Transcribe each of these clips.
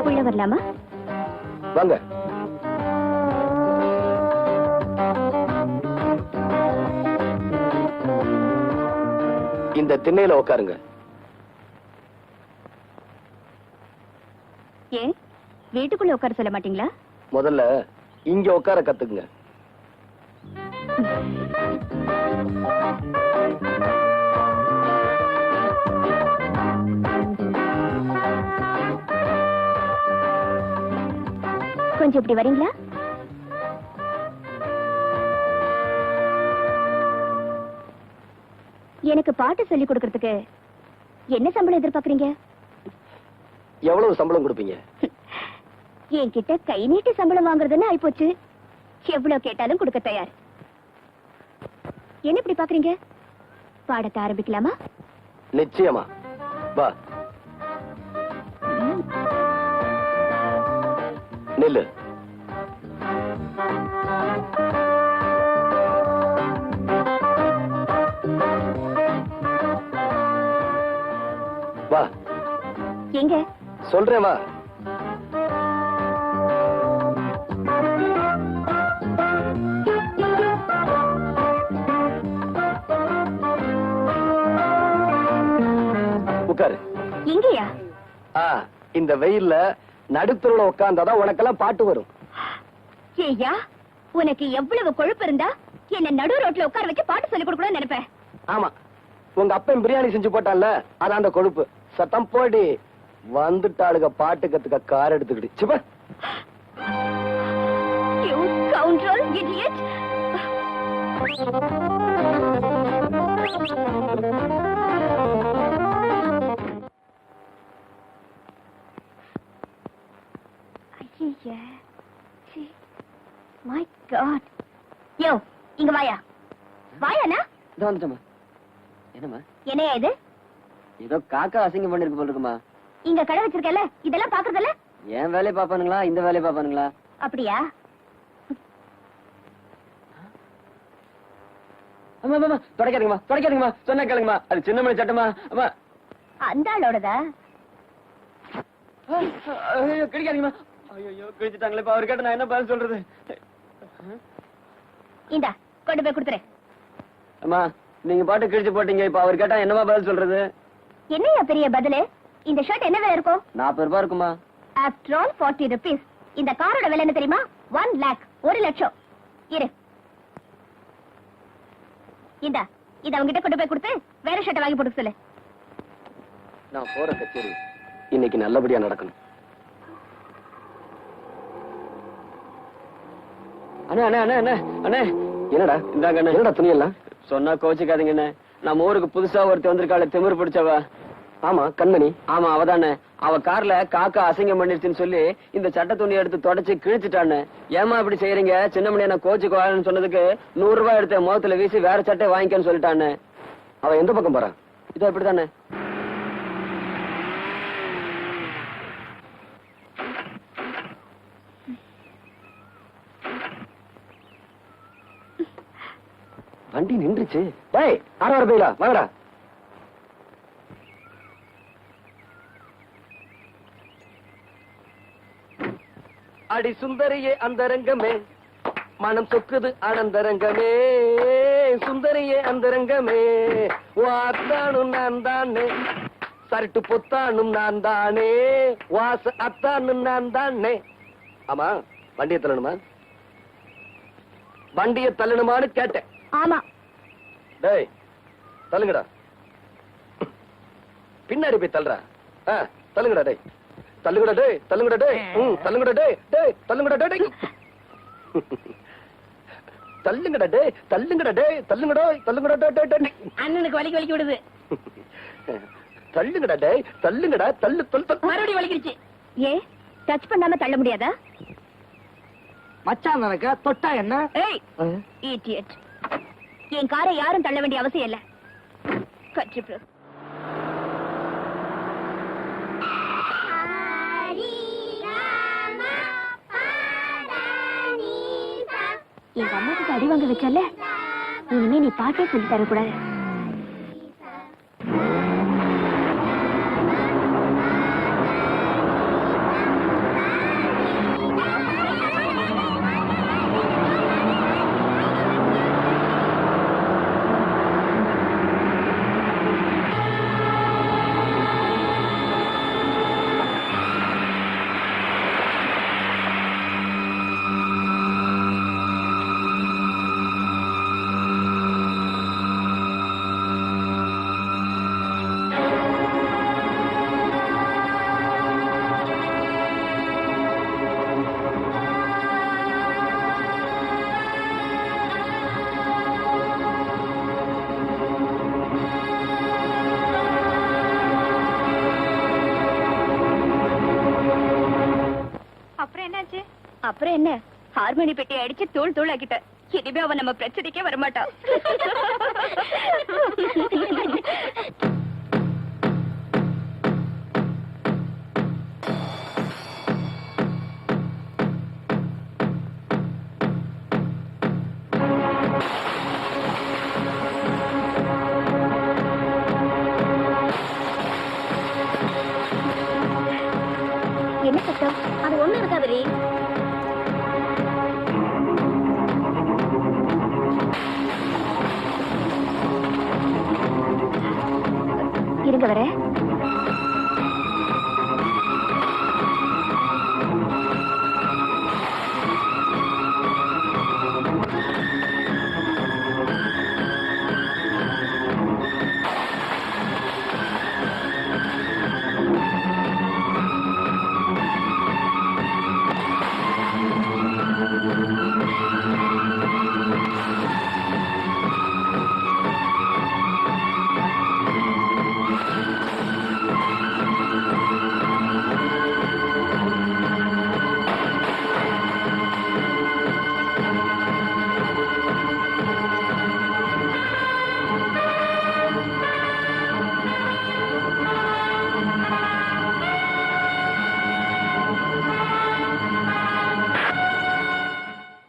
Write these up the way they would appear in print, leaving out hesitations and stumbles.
உள்ள வரலாமா? வாங்க. இந்த திண்ணையில உட்காருங்க. ஏன் வீட்டுக்குள்ள உட்கார சொல்ல மாட்டீங்களா? முதல்ல இங்க உட்கார கத்துக்குங்க. கொஞ்சம் இப்படி வரீங்களா? எனக்கு பாட்டு சொல்லி கொடுக்கறதுக்கு என்ன சம்பளம் எதிர்பார்க்கறீங்க? எவ்வளவு சம்பளம் கொடுப்பீங்க? என்கிட்ட கை நீட்டி சம்பளம் வாங்குறதுன்னு ஆயிப்போச்சு. எவ்வளவு கேட்டாலும் கொடுக்க தயார். என்ன இப்படி பாக்குறீங்க? பாடத்தை ஆரம்பிக்கலாமா? நிச்சயமா. வா. நில்லு. வா. எங்க? சொல்றேன் வா. உட்காரு. எங்கயா? இந்த வெயில்ல நடுத்தருல உட்கார்ந்தாதான் உனக்கெல்லாம் பாட்டு வரும். ஏய்யா, உனக்கு எவ்வளவு கொழுப்பு இருந்தா என்ன நடு ரோட்ல உட்கார வச்சு பாட்டு சொல்லி கொடுக்கணும்னு நினைப்பேன். ஆமா, உங்க அப்பன் பிரியாணி செஞ்சு போட்டான்ல, அதான் அந்த கொழுப்பு. சத்தம் போடி. வந்துட்டாளுக பாட்டு கத்துக்க கார் எடுத்துக்கிட்டு. சிப்ப. You scoundrel, idiot. ஐயா. My God. யோ, இங்க வாயா. வாயாண்ணா? இதோ வந்துட்டமா. என்னம்மா? என்னையா இது? ஏதோ காக்கா அசிங்கம் பண்ணிருக்கு போல இருக்குமா. இங்க கடை வச்சிருக்கல, இதெல்லாம் பாக்குறதல்ல? என் வேலையை பாப்பானுங்களா இந்த வேலையை பாப்பானுங்களா? அப்படியா? அம்மா அம்மா தொடக்காதீங்கம்மா, தொடக்காதீங்கம்மா, சொன்னா கேளுங்கம்மா. அது சின்ன மணி சட்டமா. அம்மா அந்த ஆளோடதா? ஐயோ கிழிக்காதீங்கம்மா. ஐயோ கிழிச்சிட்டாங்களே. இப்ப அவர் கேட்ட நான் என்ன பதில் சொல்றது? இந்தா கொண்டு போய் கொடுத்துரு. அம்மா நீங்க பாட்டு கிழிச்சு போட்டீங்க, இப்ப அவர் கேட்டா என்னமா பதில் சொல்றது? என்னையா பெரிய பதிலு? இந்த ஷர்ட் என்ன விலை இருக்கும்? 40 ரூபாய் இருக்குமா? After all 40 rupees. இந்த காரோட விலை என்ன தெரியுமா? 1 lakh. 1 லட்சம். இரு. இந்தா இத அவங்கிட்ட கொண்டு போய் கொடுத்து வேற ஷர்ட் வாங்கி போட்டு சொல்லு. நான் போற கச்சேரி இன்னைக்கு நல்லபடியா நடக்கணும். அண்ணே அண்ணே அண்ணே அண்ணே அண்ணே. என்னடா இந்தாங்க அண்ணே. என்னடா துணி எல்லாம்? சொன்னா கோச்சிக்காதீங்க அண்ணே. நம்ம ஊருக்கு புதுசா ஒருத்தி வந்திருக்காளே, திமிரு பிடிச்சவ. ஆமா, கண்மணி. ஆமா அவதானே. அவ கார்ல காக்கா அசிங்கம் பண்ணிருச்சுன்னு சொல்லி இந்த சட்ட துணி எடுத்து தொடச்சு கிழிச்சிட்டான்னு. ஏமா இப்படி செய்யறீங்க? சின்ன மணி என்ன கோச்சுக்குவான்னு சொன்னதுக்கு 100 ரூபாய் எடுத்த முகத்துல வீசி வேற சட்டை வாங்கிக்கன்னு சொல்லிட்டான்னு. அவ எந்த பக்கம் போறான்? இதோ இப்படித்தானே. வண்டி நின்றுச்சு. டேய், 6 பையிலா வாங்கடா. அடி சுந்தரியே அந்தரங்கமே, மனம் சொக்குது ஆனந்தரங்கமே. சுந்தரியே அந்தரங்கமே, வாத்தானும் நான் தானே, சரட்டு பொத்தானும் நான் தானே, வாச அத்தானும் நான் தானே. ஆமா, வண்டியை தள்ளணுமா? வண்டியை தள்ளணுமான்னு கேட்டேன். ஆமா. டேய் தள்ளுங்கடா. பின்னாடி போய் தள்ளுறா. தள்ளுங்கடா டேய். தள்ளுங்கடா டேய். தள்ளுங்கடா டேய். தள்ளுங்கடா டேய். டேய் தள்ளுங்கடா டேய். தள்ளுங்கடா டேய். தள்ளுங்கடா டேய். தள்ளுங்கடா. தள்ளுங்கடா டேய். அண்ணனுக்கு வலிக்கு வலிக்கு விடுது. தள்ளுங்கடா டேய். தள்ளுங்கடா. தள்ளு தள்ளு. மறுபடியும் வலிக்கிடுச்சு. ஏ டச் பண்ணாம தள்ள முடியாதா? மச்சான் எனக்கு தொட்டா என்ன? ஏய் இடியட். என் காரை யாரும் தள்ள வேண்டிய அவசியம் இல்ல. கட்சி பிரஸ். எங்க அம்மாவுக்கு அடி வாங்க வச்சல, இனிமே நீ பாட்டே சொல்லி தரக்கூடாது. அப்புறம் என்ன, ஹார்மோனி பெட்டி அடிச்சு தூள் தூள் ஆக்கிட்ட. இனிமே அவன் நம்ம பிரச்சனைக்கே வரமாட்டான். என்ன சத்தம்? அது ஒண்ணு இருக்காதே. இருங்க வர.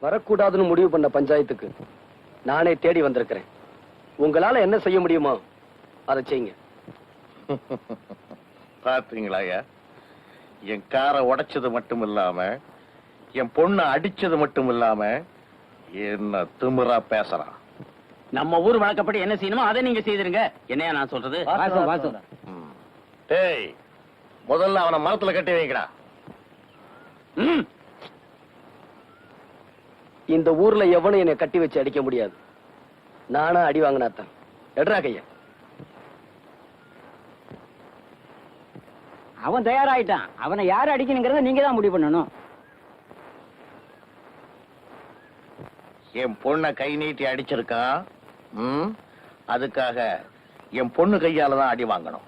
வரக்கூடாதுன்னு முடிவு பண்ண பஞ்சாயத்துக்கு நானே தேடி வந்திருக்கிறேன். உங்களால என்ன செய்ய முடியுமோ அதை செய்யுங்க. பாத்தீங்களா, என் காரை உடைச்சது மட்டும் இல்லாம என் பொண்ணை அடிச்சது மட்டும் இல்லாம என்ன திமிரா பேசுறான். நம்ம ஊர் வழக்கப்படி என்ன செய்யணுமோ அதை நீங்க செய்திருங்க. என்னையா நான் சொல்றது? டேய், முதல்ல அவனை மரத்துல கட்டி வைக்கடா. இந்த ஊர்ல எவனும் என்னை கட்டி வச்சு அடிக்க முடியாது. நானா அடி வாங்கினாத்தான். எடுறா கையா. அவன் தயாராயிட்டான். அவனை யாரு அடிக்கணுங்கிறத நீங்க தான் முடிவு பண்ணணும். என் பொண்ணை கை நீட்டி அடிச்சிருக்கான். அதுக்காக என் பொண்ணு கையால தான் அடி வாங்கணும்.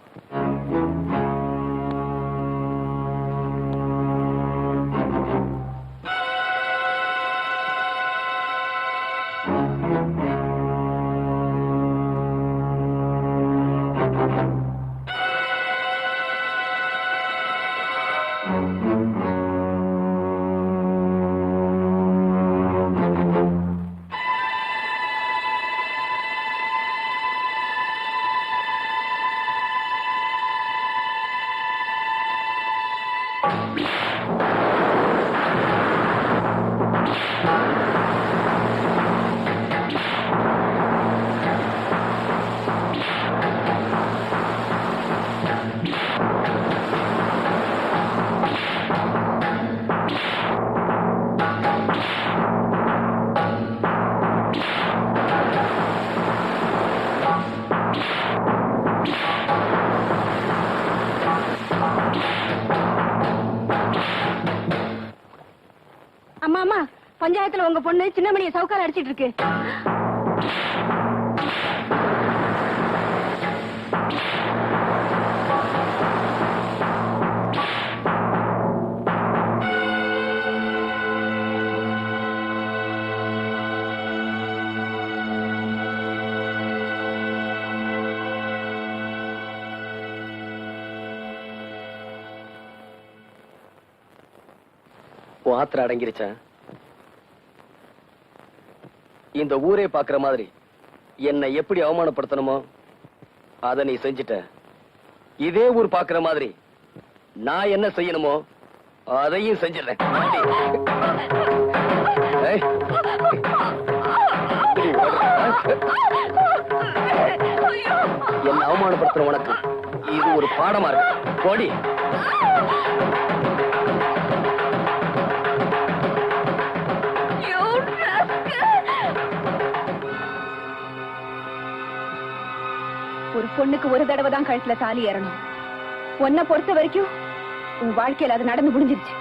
அம்மா அம்மா, பஞ்சாயத்துல உங்க பொண்ணு சின்னமணியை சவுக்கால அடிச்சிட்டு இருக்கு. ஆத்திர அடங்கிருச்சா? இந்த ஊரே பாக்குற மாதிரி என்னை எப்படி அவமானப்படுத்தணுமோ அத நீ செஞ்சிட்ட. இதே ஊர் பாக்குற மாதிரி நான் என்ன செய்யணுமோ அதையும் செஞ்சிடறேன். என்ன அவமானப்படுத்துற உனக்கு இது ஒரு பாடமா இருக்கு. கோடி ஒரு பொண்ணுக்கு ஒரு தடவை தான் கழுத்துல தாலி ஏறணும். உன்னை பொறுத்த வரைக்கும் உன் வாழ்க்கையில அது நடந்து முடிஞ்சிருச்சு.